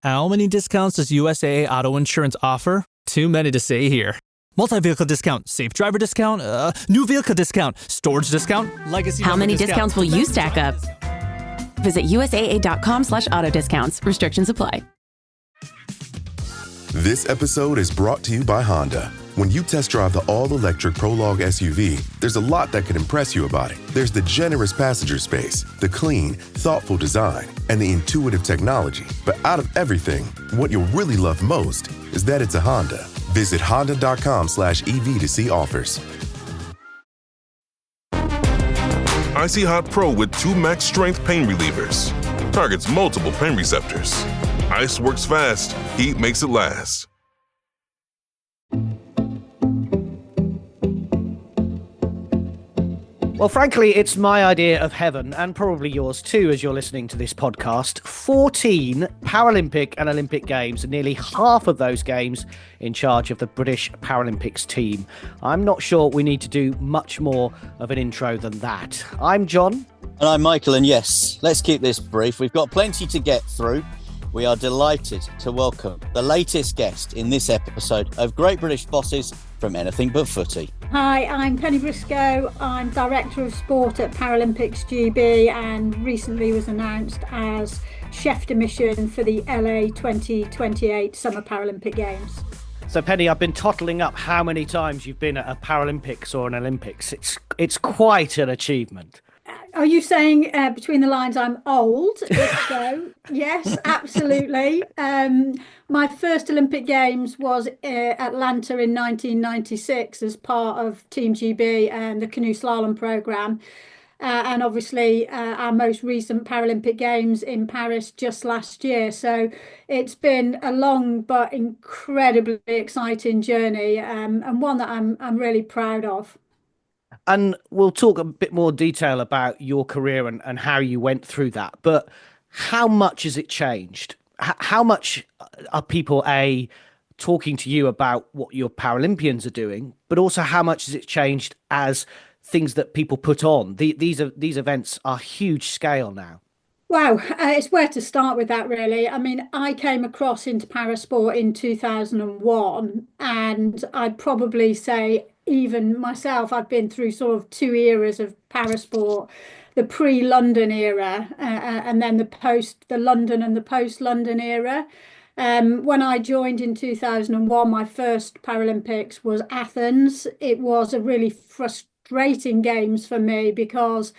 How many discounts does USAA Auto Insurance offer? Too many to say here. Multi-vehicle discount, safe driver discount, new vehicle discount, storage discount, legacy. How many discounts will you stack up? Visit USAA.com/auto discounts. Restrictions apply. This episode is brought to you by Honda. When you test drive the all-electric Prologue SUV, there's a lot that could impress you about it. There's the generous passenger space, the clean, thoughtful design, and the intuitive technology. But out of everything, what you'll really love most is that it's a Honda. Visit honda.com/EV to see offers. Icy Hot Pro with 2 max strength pain relievers. Targets multiple pain receptors. Ice works fast, heat makes it last. Well, frankly, it's my idea of heaven, and probably yours too, as you're listening to this podcast. 14 Paralympic and Olympic Games, and nearly half of those games in charge of the British Paralympics team. I'm not sure we need to do much more of an intro than that. I'm John. And I'm Michael, and yes, let's keep this brief. We've got plenty to get through. We are delighted to welcome the latest guest in this episode of Great British Bosses from Anything But Footy. Hi, I'm Penny Briscoe. I'm Director of Sport at Paralympics GB and recently was announced as Chef de Mission for the LA 2028 Summer Paralympic Games. So, Penny, I've been tottling up how many times you've been at a Paralympics or an Olympics. It's quite an achievement. Are you saying between the lines I'm old? If so, yes, absolutely. My first Olympic Games was Atlanta in 1996 as part of Team GB and the canoe slalom programme. And obviously our most recent Paralympic Games in Paris just last year. So it's been a long but incredibly exciting journey and one that I'm really proud of. And we'll talk a bit more detail about your career and how you went through that. But how much has it changed? How much are people, talking to you about what your Paralympians are doing, but also how much has it changed as things that people put on? These events are huge scale now. Wow, it's where to start with that, really. I mean, I came across into parasport in 2001, and I'd probably say even myself, I've been through sort of 2 eras of parasport, the pre-London era and then the London and the post-London era. When I joined in 2001, my first Paralympics was Athens. It was a really frustrating games for me because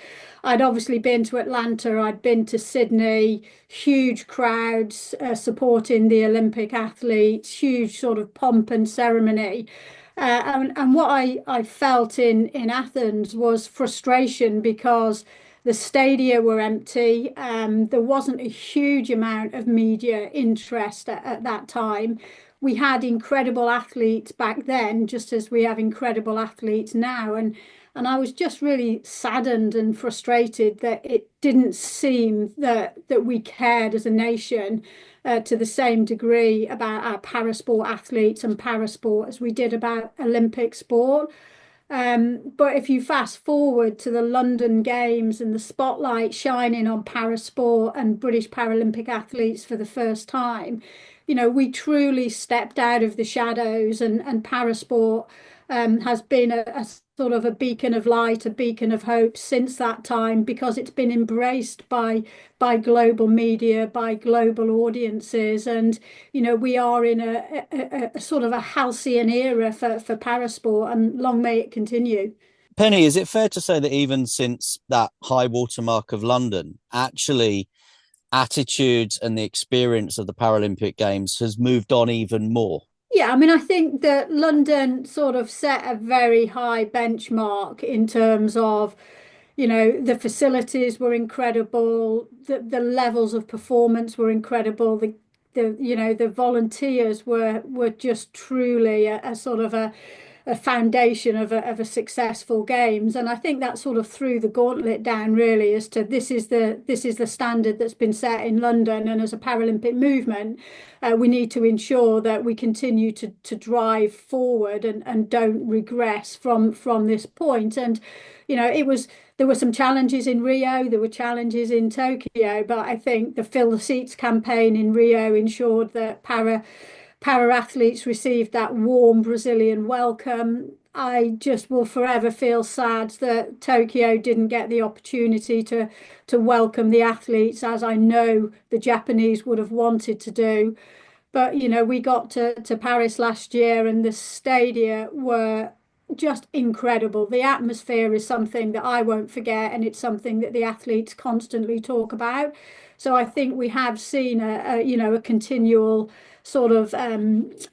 I'd obviously been to Atlanta, I'd been to Sydney, huge crowds supporting the Olympic athletes, huge sort of pomp and ceremony. And what I felt in Athens was frustration because the stadia were empty. There wasn't a huge amount of media interest at that time. We had incredible athletes back then, just as we have incredible athletes now. And I was just really saddened and frustrated that it didn't seem that we cared as a nation to the same degree about our parasport athletes and parasport as we did about Olympic sport. But if you fast forward to the London Games and the spotlight shining on parasport and British Paralympic athletes for the first time, you know, we truly stepped out of the shadows and parasport has been a sort of a beacon of light, a beacon of hope since that time, because it's been embraced by global media, by global audiences. And, you know, we are in a sort of a halcyon era for parasport, and long may it continue. Penny, is it fair to say that even since that high watermark of London, actually attitudes and the experience of the Paralympic Games has moved on even more? Yeah, I mean, I think that London sort of set a very high benchmark in terms of, you know, the facilities were incredible, the levels of performance were incredible, the volunteers were just truly a sort of a foundation of a successful games. And I think that sort of threw the gauntlet down really as to this is the standard that's been set in London, and as a Paralympic movement we need to ensure that we continue to drive forward and don't regress from this point. And you know, it was there were some challenges in Rio, there were challenges in Tokyo, but I think the Fill the Seats campaign in Rio ensured that para athletes received that warm Brazilian welcome. I just will forever feel sad that Tokyo didn't get the opportunity to welcome the athletes, as I know the Japanese would have wanted to do. But we got to Paris last year, and the stadia were just incredible. The atmosphere is something that I won't forget, and it's something that the athletes constantly talk about. So I think we have seen a continual sort of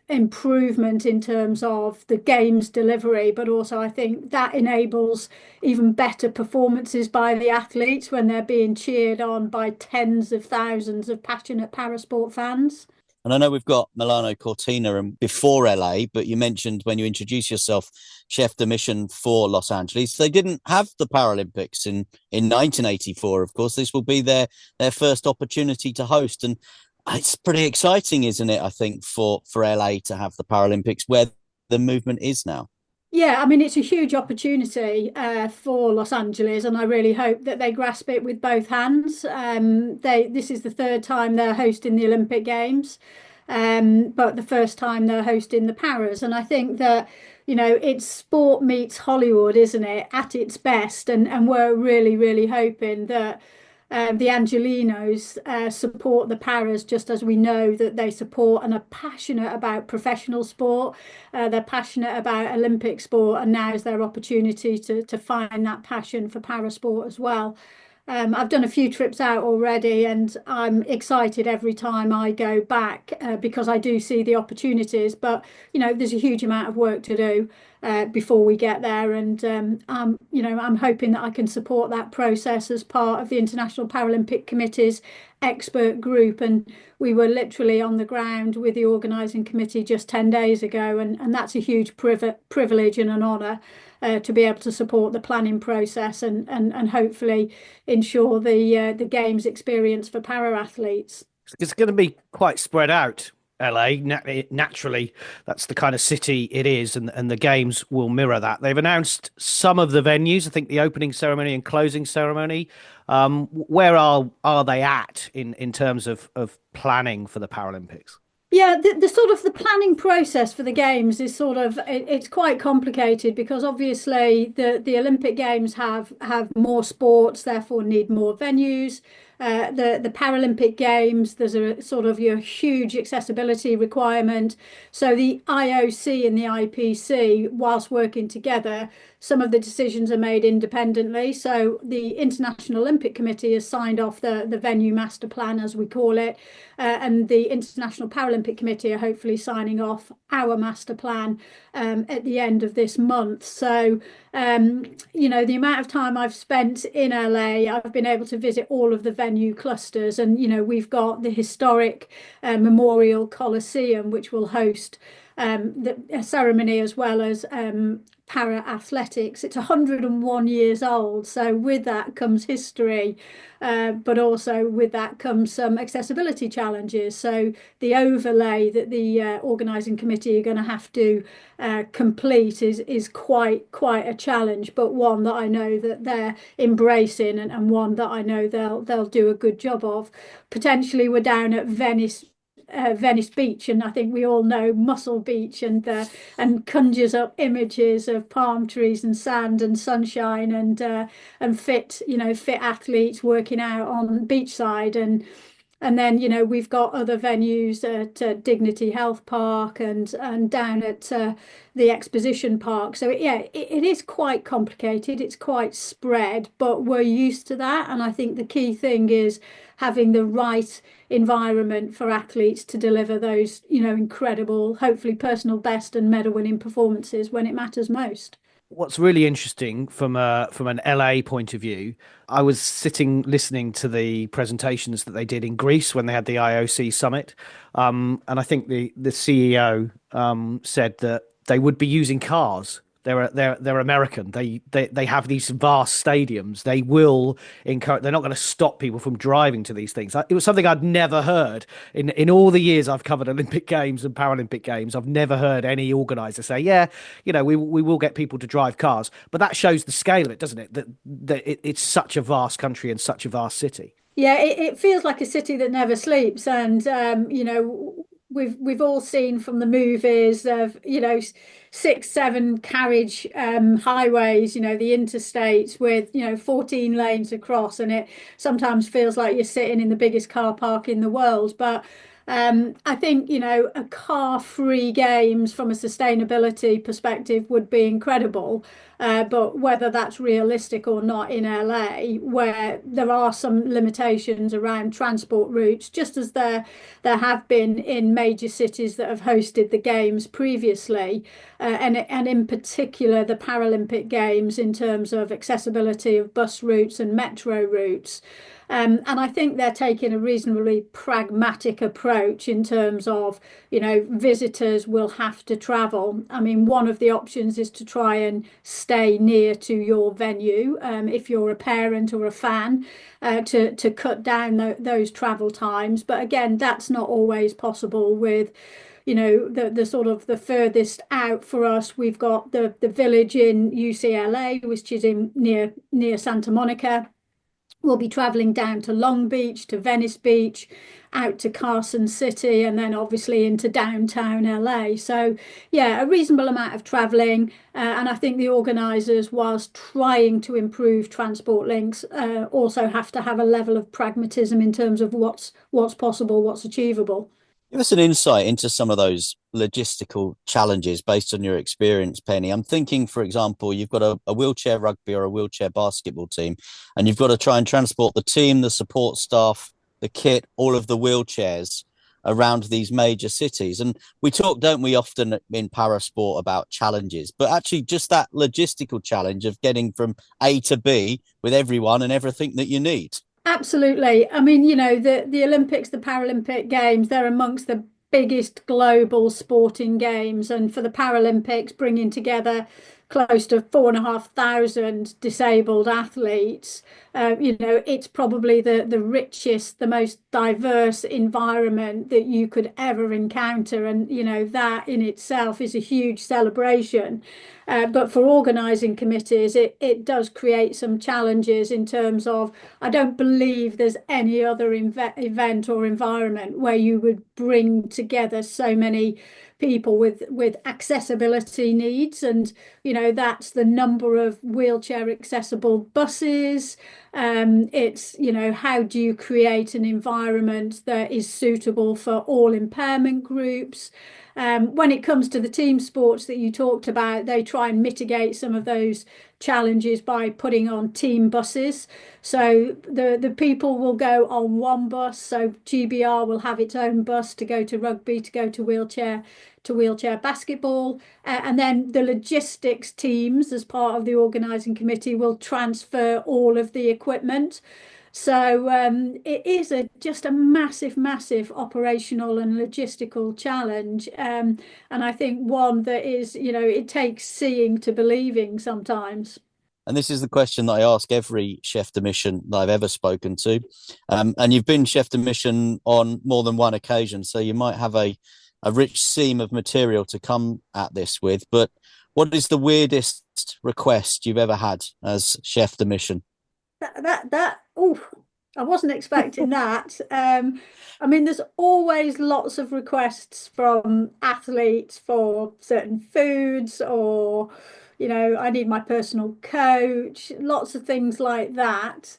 improvement in terms of the game's delivery, but also I think that enables even better performances by the athletes when they're being cheered on by tens of thousands of passionate parasport fans. And I know we've got Milano Cortina and before LA, but you mentioned when you introduced yourself, chef de mission for Los Angeles. They didn't have the Paralympics in 1984. Of course, this will be their first opportunity to host. And it's pretty exciting, isn't it? I think for LA to have the Paralympics where the movement is now. Yeah, I mean, it's a huge opportunity for Los Angeles, and I really hope that they grasp it with both hands. This is the third time they're hosting the Olympic Games, but the first time they're hosting the Paras. And I think that, it's sport meets Hollywood, isn't it, at its best? And we're really, really hoping that the Angelinos support the Paras just as we know that they support and are passionate about professional sport. They're passionate about Olympic sport, and now is their opportunity to find that passion for parasport as well. I've done a few trips out already, and I'm excited every time I go back because I do see the opportunities. But there's a huge amount of work to do before we get there, and I'm hoping that I can support that process as part of the International Paralympic Committee's expert group. And we were literally on the ground with the organising committee just 10 days ago, and that's a huge privilege and an honour. To be able to support the planning process and hopefully ensure the games experience for para athletes. It's going to be quite spread out. LA, naturally, that's the kind of city it is, and the games will mirror that. They've announced some of the venues. I think the opening ceremony and closing ceremony. Where are they at in terms of planning for the Paralympics? Yeah, the sort of the planning process for the games is it's quite complicated because obviously the Olympic Games have more sports, therefore need more venues. The Paralympic Games, there's a sort of your huge accessibility requirement. So the IOC and the IPC, whilst working together, some of the decisions are made independently. So the International Olympic Committee has signed off the venue master plan, as we call it, and the International Paralympic Committee are hopefully signing off our master plan at the end of this month. So, the amount of time I've spent in LA, I've been able to visit all of the venue clusters, and we've got the historic Memorial Coliseum, which will host the ceremony as well as para athletics. It's 101 years old, so with that comes history, but also with that comes some accessibility challenges. So the overlay that the organising committee are going to have to complete is quite a challenge, but one that I know that they're embracing, and one that I know they'll do a good job of. Potentially, we're down at Venice Beach, and I think we all know Muscle Beach, and conjures up images of palm trees and sand and sunshine and fit athletes working out on beachside, and then we've got other venues at Dignity Health Park and down at the Exposition Park. So it is quite complicated. It's quite spread, but we're used to that. And I think the key thing is having the right environment for athletes to deliver those incredible, hopefully personal best and medal winning performances when it matters most. What's really interesting from an LA point of view, I was sitting listening to the presentations that they did in Greece when they had the IOC summit, and I think the CEO said that they would be using cars they're American. They have these vast stadiums. They will encourage. They're not going to stop people from driving to these things. It was something I'd never heard in all the years I've covered Olympic Games and Paralympic Games. I've never heard any organizer say, "Yeah, we will get people to drive cars." But that shows the scale of it, doesn't it? That it's such a vast country and such a vast city. Yeah, it feels like a city that never sleeps, and we've all seen from the movies of 6, 7 carriage highways, the interstates with 14 lanes across, and it sometimes feels like you're sitting in the biggest car park in the world. But I think a car-free games from a sustainability perspective would be incredible. But whether that's realistic or not in LA, where there are some limitations around transport routes, just as there have been in major cities that have hosted the games previously, and in particular the Paralympic Games in terms of accessibility of bus routes and metro routes. And I think they're taking a reasonably pragmatic approach in terms of, visitors will have to travel. I mean, one of the options is to try and stay near to your venue, if you're a parent or a fan, to cut down those travel times. But again, that's not always possible with the sort of the furthest out for us. We've got the village in UCLA, which is in near Santa Monica. We'll be traveling down to Long Beach, to Venice Beach, out to Carson City, and then obviously into downtown LA. So, yeah, a reasonable amount of traveling. And I think the organisers, whilst trying to improve transport links, also have to have a level of pragmatism in terms of what's possible, what's achievable. Give us an insight into some of those logistical challenges based on your experience, Penny. I'm thinking, for example, you've got a wheelchair rugby or a wheelchair basketball team, and you've got to try and transport the team, the support staff, the kit, all of the wheelchairs around these major cities. And we talk, don't we, often in parasport about challenges, but actually just that logistical challenge of getting from A to B with everyone and everything that you need. Absolutely. I mean, the Olympics, the Paralympic Games, they're amongst the biggest global sporting games. And for the Paralympics, bringing together close to 4,500 disabled athletes, it's probably the richest, the most diverse environment that you could ever encounter. And, that in itself is a huge celebration. But for organising committees, it does create some challenges in terms of, I don't believe there's any other event or environment where you would bring together so many people with accessibility needs. And that's the number of wheelchair accessible buses. It's how do you create an environment that is suitable for all impairment groups. When it comes to the team sports that you talked about, they try and mitigate some of those challenges by putting on team buses. So the people will go on one bus. So GBR will have its own bus to go to rugby, to go to wheelchair basketball. And then the logistics teams, as part of the organising committee, will transfer all of the equipment. So it is just a massive, massive operational and logistical challenge. And I think one that is, it takes seeing to believing sometimes. And this is the question that I ask every chef de mission that I've ever spoken to. And you've been chef de mission on more than one occasion, so you might have a rich seam of material to come at this with. But what is the weirdest request you've ever had as chef de mission? I wasn't expecting that. I mean, there's always lots of requests from athletes for certain foods, or I need my personal coach, lots of things like that.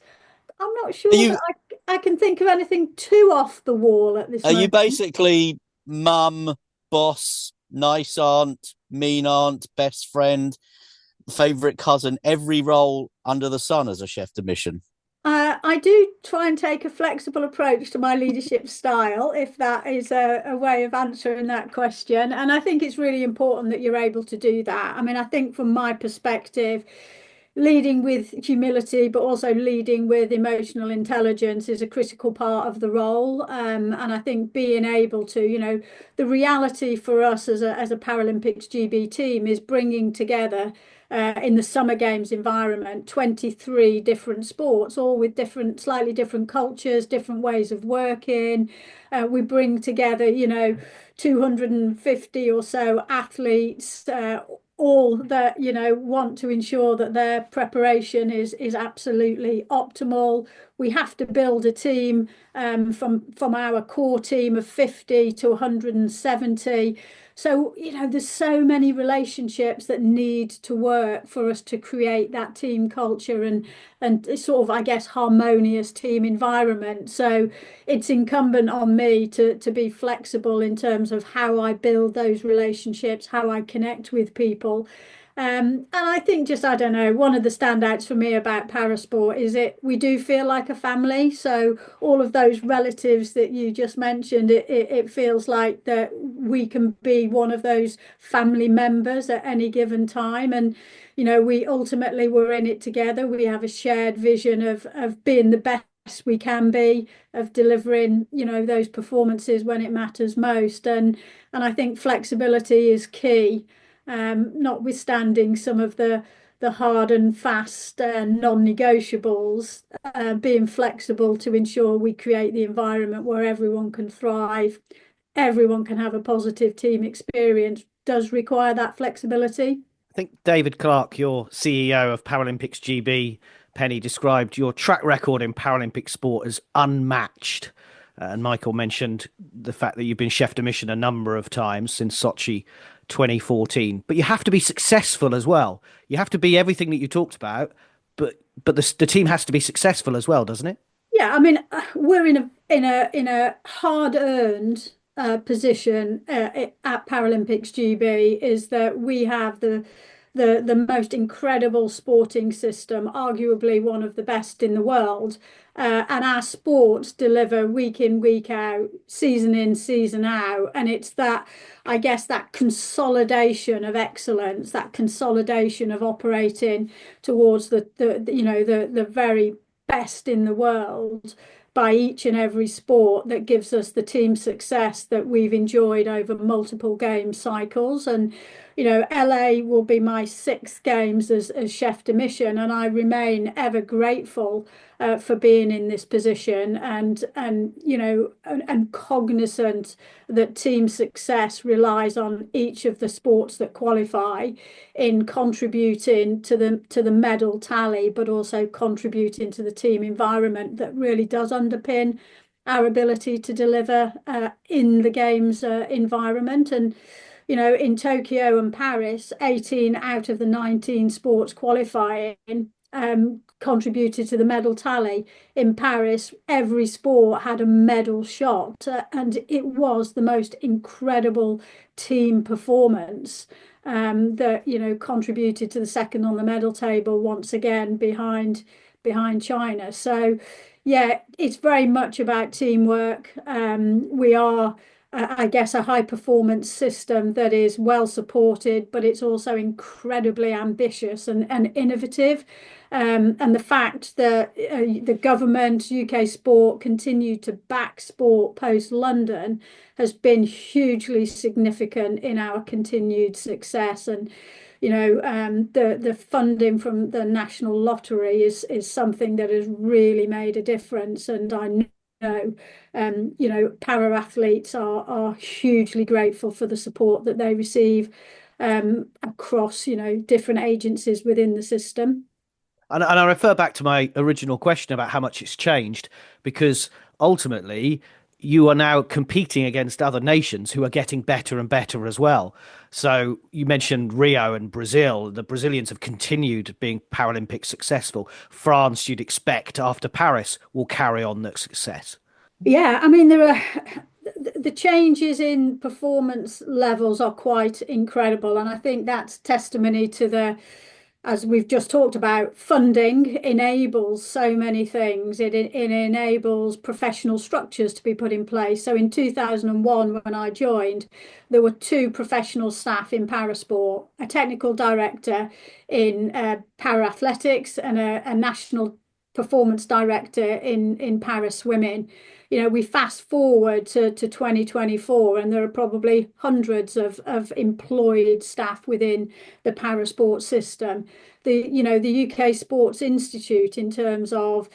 I'm not sure that I can think of anything too off the wall at this Are you moment. basically mum, boss, nice aunt, mean aunt, best friend, favorite cousin, every role under the sun as a chef de mission? I do try and take a flexible approach to my leadership style, if that is a way of answering that question. And I think it's really important that you're able to do that. I mean, I think from my perspective, leading with humility, but also leading with emotional intelligence is a critical part of the role. And I think being able to, the reality for us as a Paralympics GB team is bringing together in the Summer Games environment 23 different sports, all with slightly different cultures, different ways of working. We bring together, 250 or so athletes, all that want to ensure that their preparation is absolutely optimal. We have to build a team from our core team of 50 to 170. So there's so many relationships that need to work for us to create that team culture and sort of, I guess, harmonious team environment. So it's incumbent on me to be flexible in terms of how I build those relationships, how I connect with people. And I think I don't know, one of the standouts for me about Parasport is we do feel like a family. So all of those relatives that you just mentioned, it feels like that we can be one of those family members at any given time. And, we ultimately we're in it together. We have a shared vision of being the best we can be, of delivering, those performances when it matters most. And I think flexibility is key, notwithstanding some of the hard and fast non-negotiables, being flexible to ensure we create the environment where everyone can thrive, everyone can have a positive team experience, does require that flexibility. I think David Clarke, your CEO of Paralympics GB, Penny, described your track record in Paralympic sport as unmatched. And Michael mentioned the fact that you've been chef de mission a number of times since Sochi 2014. But you have to be successful as well. You have to be everything that you talked about, but the team has to be successful as well, doesn't it? Yeah, I mean, we're in a hard-earned position at Paralympics GB, is that we have the most incredible sporting system, arguably one of the best in the world. And our sports deliver week in, week out, season in, season out. And it's that, I guess, that consolidation of excellence, that consolidation of operating towards the very best in the world by each and every sport that gives us the team success that we've enjoyed over multiple game cycles. And LA will be my sixth games as chef de mission, and I remain ever grateful for being in this position, and cognizant that team success relies on each of the sports that qualify in contributing to the medal tally, but also contributing to the team environment that really does underpin our ability to deliver in the games environment. And in Tokyo and Paris, 18 out of the 19 sports qualifying contributed to the medal tally. In Paris, every sport had a medal shot, and it was the most incredible team performance that contributed to the second on the medal table, once again behind China. So yeah, it's very much about teamwork. We are, I guess, a high performance system that is well supported, but it's also incredibly ambitious and innovative. And the fact that the government, UK Sport, continue to back sport post London has been hugely significant in our continued success. And the funding from the National Lottery is something that has really made a difference. And I know, para athletes are hugely grateful for the support that they receive across, different agencies within the system. And I refer back to my original question about how much it's changed, because ultimately you are now competing against other nations who are getting better and better as well. So you mentioned Rio and Brazil. The Brazilians have continued being Paralympic successful. France, you'd expect after Paris, will carry on that success. Yeah, I mean, the changes in performance levels are quite incredible, and I think that's testimony to as we've just talked about, funding enables so many things. It enables professional structures to be put in place. So in 2001, when I joined, there were 2 professional staff in parasport, a technical director in para athletics and a national performance director in para swimming. We fast forward to 2024, and there are probably hundreds of employed staff within the parasport system. The UK Sports Institute, in terms of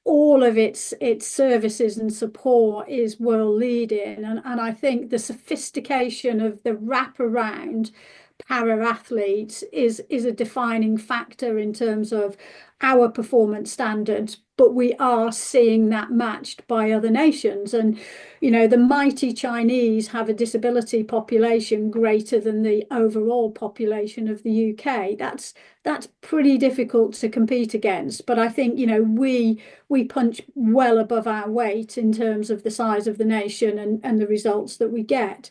all of its services and support, is world leading, and I think the sophistication of the wraparound para athletes is a defining factor in terms of our performance standards, but we are seeing that matched by other nations. And the mighty Chinese have a disability population greater than the overall population of the UK. That's pretty difficult to compete against, but I think we punch well above our weight in terms of the size of the nation and the results that we get.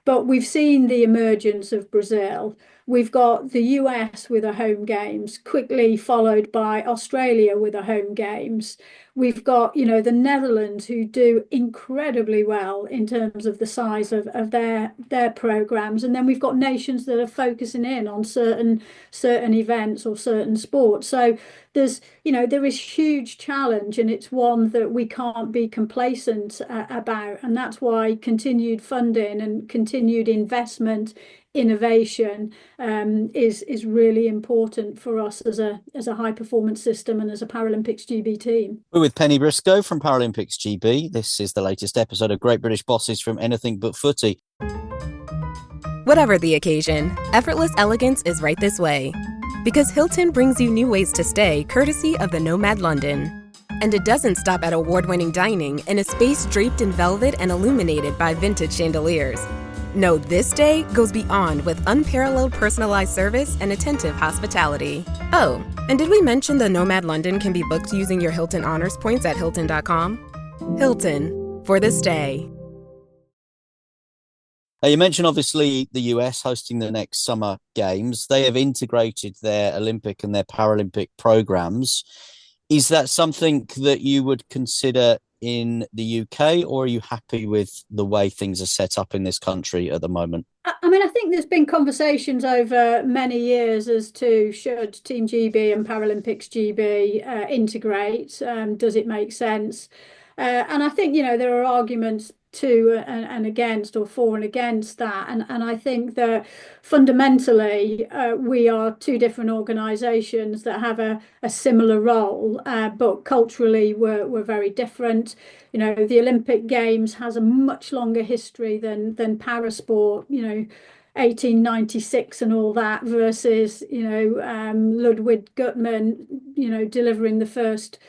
But we've seen the emergence of Brazil. We've got the US with a home games, quickly followed by Australia with a home games. We've got, the Netherlands, who do incredibly well in terms of the size of their programs. And then we've got nations that are focusing in on certain events or certain sports. So there is huge challenge, and it's one that we can't be complacent about. And that's why continued funding and continued investment, innovation is really important for us as a high performance system and as a Paralympics GB team. We're with Penny Briscoe from Paralympics GB. This is the latest episode of Great British Bosses from Anything But Footy. Whatever the occasion, effortless elegance is right this way. Because Hilton brings you new ways to stay, courtesy of the Nomad London. And it doesn't stop at award-winning dining in a space draped in velvet and illuminated by vintage chandeliers. No, this day goes beyond with unparalleled personalized service and attentive hospitality. Oh, and did we mention the Nomad London can be booked using your Hilton Honors points at Hilton.com? Hilton, for the stay. You mentioned, obviously, the US hosting the next Summer Games. They have integrated their Olympic and their Paralympic programs. Is that something that you would consider in the UK, or are you happy with the way things are set up in this country at the moment? I mean, I think there's been conversations over many years as to should Team GB and Paralympics GB integrate. Does it make sense? And I think, there are arguments to and against, or for and against that. And I think that fundamentally we are 2 different organisations that have a similar role, but culturally we're very different. The Olympic Games has a much longer history than parasport, 1896 and all that, versus Ludwig Guttmann delivering the first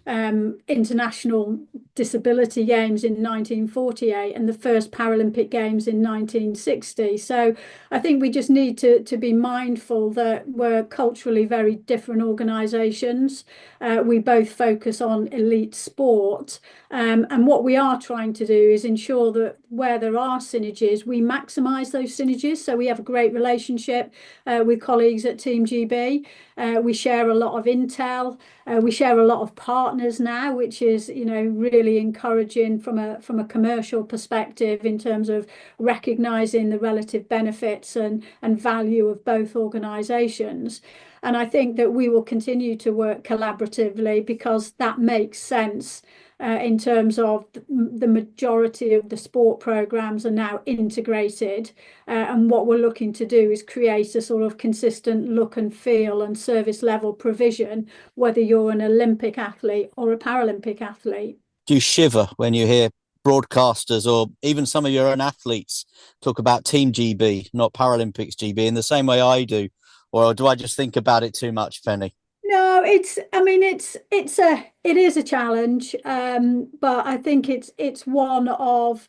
international disability games in 1948 and the first Paralympic games in 1960. So I think we just need to be mindful that we're culturally very different organisations. We both focus on elite sport, and what we are trying to do is ensure that where there are synergies, we maximise those synergies. So we have a great relationship with colleagues at Team GB. We share a lot of intel. We share a lot of partners now, which is really encouraging from a commercial perspective in terms of recognising the relative benefits and value of both organisations. And I think that we will continue to work collaboratively because that makes sense. In terms of the majority of the sport programs are now integrated, and what we're looking to do is create a sort of consistent look and feel and service level provision, whether you're an Olympic athlete or a Paralympic athlete. Do you shiver when you hear broadcasters or even some of your own athletes talk about Team GB, not Paralympics GB, in the same way I do? Or do I just think about it too much, Penny? No, it is a challenge, but I think it's one of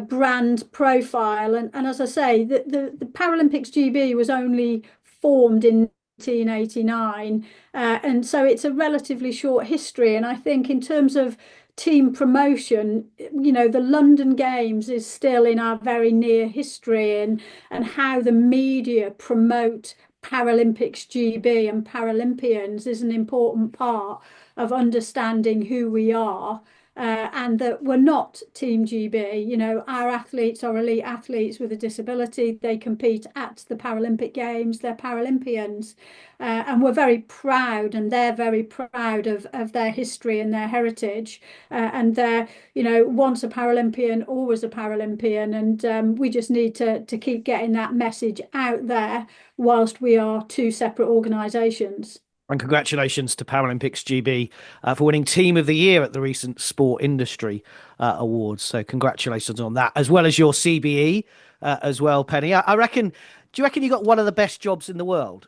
brand profile, and as I say, the Paralympics GB was only formed in 1989, and so it's a relatively short history. And I think in terms of team promotion, the London Games is still in our very near history, and how the media promote Paralympics GB and Paralympians is an important part of understanding who we are, and that we're not Team GB. You know, our athletes are elite athletes with a disability. They compete at the Paralympic Games. They're Paralympians. And we're very proud, and they're very proud of their history and their heritage. And they're, you know, once a Paralympian, always a Paralympian. And we just need to keep getting that message out there whilst we are two separate organisations. And congratulations to Paralympics GB for winning Team of the Year at the recent Sport Industry Awards. So congratulations on that, as well as your CBE as well, Penny. I reckon, do you reckon you got one of the best jobs in the world?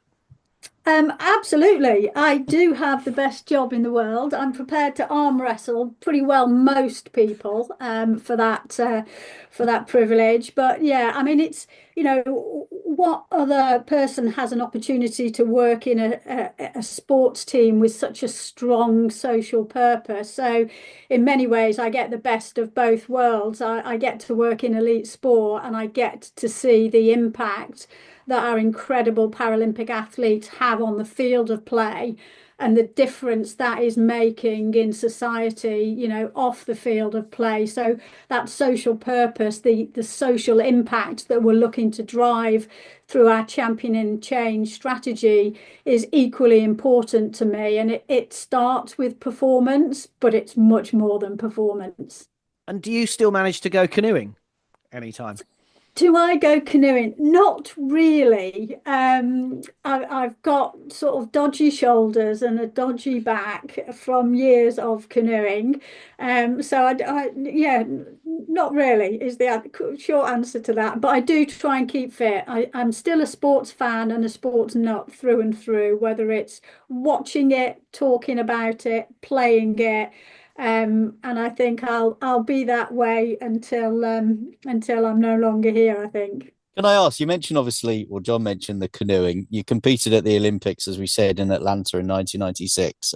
Absolutely. I do have the best job in the world. I'm prepared to arm wrestle pretty well most people for that privilege. But yeah, I mean, it's, you know, what other person has an opportunity to work in a sports team with such a strong social purpose? So in many ways, I get the best of both worlds. I get to work in elite sport, and I get to see the impact that our incredible Paralympic athletes have on the field of play, and the difference that is making in society, you know, off the field of play. So that social purpose, the social impact that we're looking to drive through our championing change strategy is equally important to me. And it starts with performance, but it's much more than performance. And do you still manage to go canoeing anytime? Do I go canoeing? Not really. I've got sort of dodgy shoulders and a dodgy back from years of canoeing. So yeah, not really is the short answer to that. But I do try and keep fit. I'm still a sports fan and a sports nut through and through, whether it's watching it, talking about it, playing it. And I think I'll be that way until I'm no longer here, I think. Can I ask, you mentioned obviously, or John mentioned the canoeing. You competed at the Olympics, as we said, in Atlanta in 1996.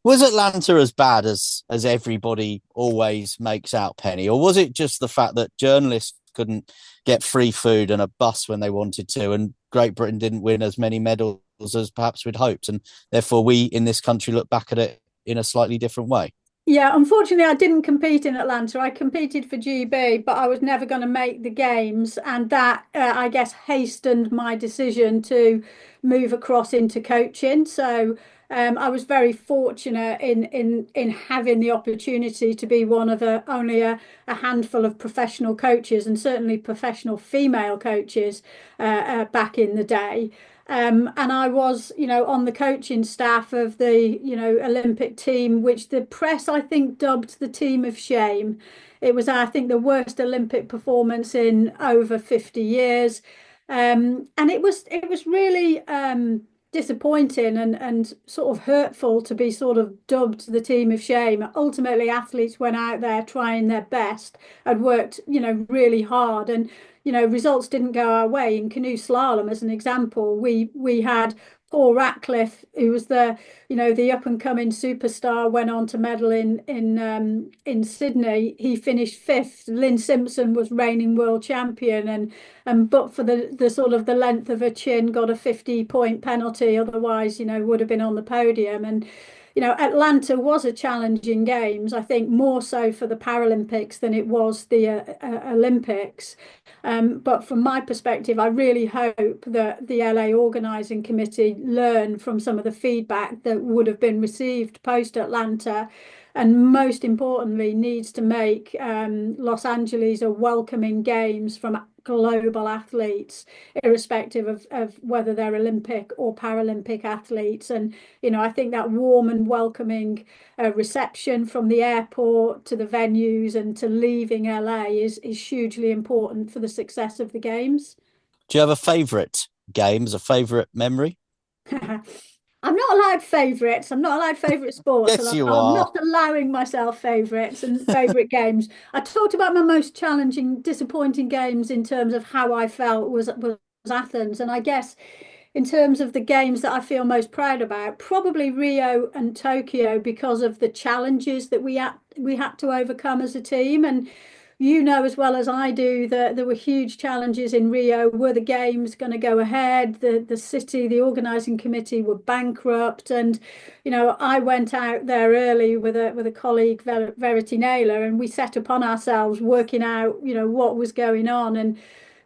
Was Atlanta as bad as everybody always makes out, Penny? Or was it just the fact that journalists couldn't get free food and a bus when they wanted to, and Great Britain didn't win as many medals as perhaps we'd hoped, and therefore we in this country look back at it in a slightly different way? Yeah, unfortunately, I didn't compete in Atlanta. I competed for GB, but I was never going to make the games, and that I guess hastened my decision to move across into coaching. So I was very fortunate in having the opportunity to be one of only a handful of professional coaches, and certainly professional female coaches back in the day. And I was, you know, on the coaching staff of the, you know, Olympic team, which the press, I think, dubbed the team of shame. It was, I think, the worst Olympic performance in over 50 years. And it was really disappointing and sort of hurtful to be sort of dubbed the team of shame. Ultimately, athletes went out there trying their best, had worked, you know, really hard, and you know, results didn't go our way. In canoe slalom, as an example, we had Paul Ratcliffe, who was the, you know, the up and coming superstar, went on to medal in Sydney. He finished fifth. Lynn Simpson was reigning world champion, and but for the sort of the length of her chin, got a 50-point penalty. Otherwise, you know, would have been on the podium. And you know, Atlanta was a challenging games, I think more so for the Paralympics than it was the Olympics. But from my perspective, I really hope that the LA organising committee learn from some of the feedback that would have been received post Atlanta, and most importantly, needs to make Los Angeles a welcoming games from global athletes, irrespective of whether they're Olympic or Paralympic athletes. And, you know, I think that warm and welcoming reception from the airport to the venues and to leaving LA is hugely important for the success of the games. Do you have a favourite games, a favourite memory? I'm not allowed favourites. I'm not allowed favourite sports. Yes, and you I'm are. not allowing myself favourites and favourite games. I talked about my most challenging, disappointing games in terms of how I felt was Athens. And I guess in terms of the games that I feel most proud about, probably Rio and Tokyo, because of the challenges that we had to overcome as a team. And you know as well as I do that there were huge challenges in Rio. Were the games going to go ahead? The city, the organising committee were bankrupt, and I went out there early with a colleague, Verity Naylor, and we set upon ourselves working out what was going on, and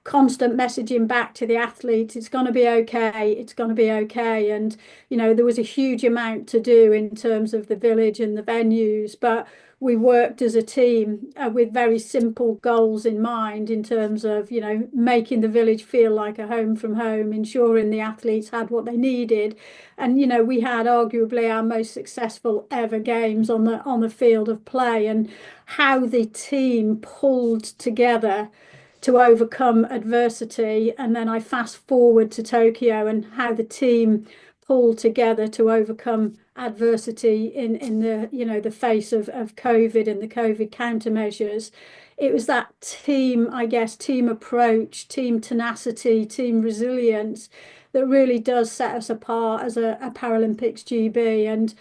constant messaging back to the athletes, it's going to be okay, it's going to be okay. And there was a huge amount to do in terms of the village and the venues, but we worked as a team with very simple goals in mind in terms of making the village feel like a home from home, ensuring the athletes had what they needed. And we had arguably our most successful ever games on the field of play, and how the team pulled together to overcome adversity. And then I fast forward to Tokyo, and how the team pulled together to overcome adversity in the face of COVID and the COVID countermeasures. It was that team, I guess, team approach, team tenacity, team resilience that really does set us apart as a Paralympics GB.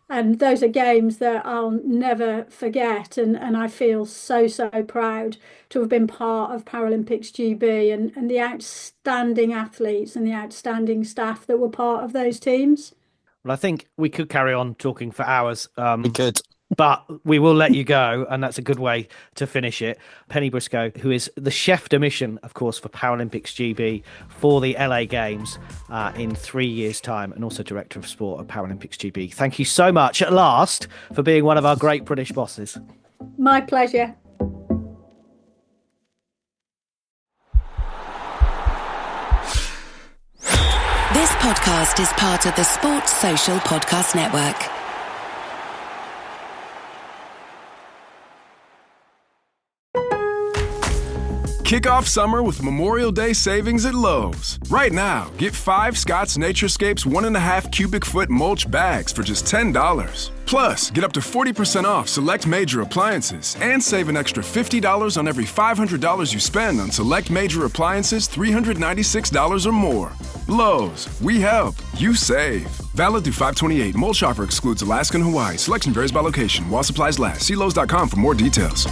And those are games that I'll never forget. And I feel so proud to have been part of Paralympics GB, and the outstanding athletes and the outstanding staff that were part of those teams. Well, I think we could carry on talking for hours. We could. But we will let you go, and that's a good way to finish it. Penny Briscoe, who is the chef de mission, of course, for Paralympics GB for the LA Games in 3 years' time, and also Director of Sport at Paralympics GB. Thank you so much, at last, for being one of our great British bosses. My pleasure. This podcast is part of the Sports Social Podcast Network. Kick off summer with Memorial Day savings at Lowe's. Right now, get 5 Scott's Naturescapes 1.5 cubic foot mulch bags for just $10. Plus, get up to 40% off select major appliances and save an extra $50 on every $500 you spend on select major appliances $396 or more. Lowe's, we help, you save. Valid through 5/28. Mulch offer excludes Alaska and Hawaii. Selection varies by location. While supplies last. See Lowe's.com for more details.